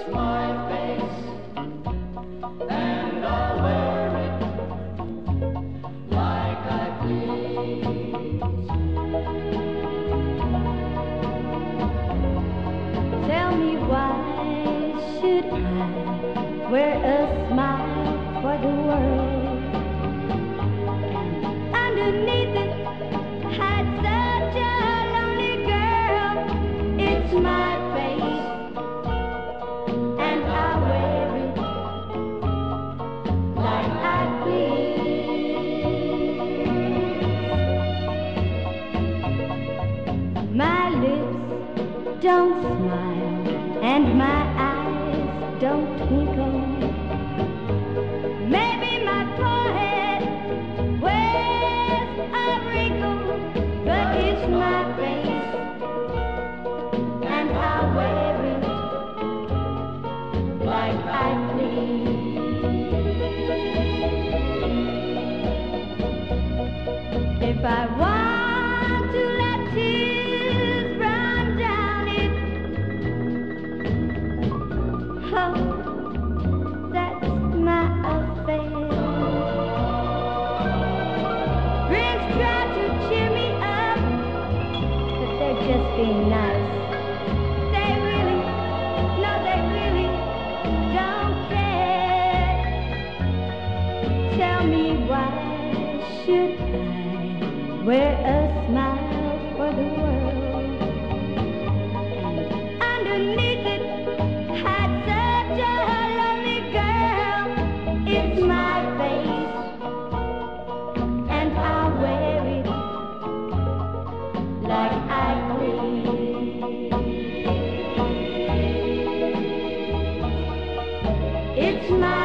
It's my face, and I'll wear it like I please. Tell me, why should I wear a smile for the world? And underneath it, hide such a lonely girl. It's my face, and I wear it like I please. My lips don't smile, and my eyes don't twinkle. Maybe my forehead wears a wrinkle, but it's my face, and I wear it like I please. If I want to let tears run down it, oh, that's my affair. Friends try to cheer me up, but they're just being nice. They really, no, they really don't care. Tell me, why should I wear a smile for the world? And underneath it, hide such a lonely girl. It's my face, and I wear it like I please. It's my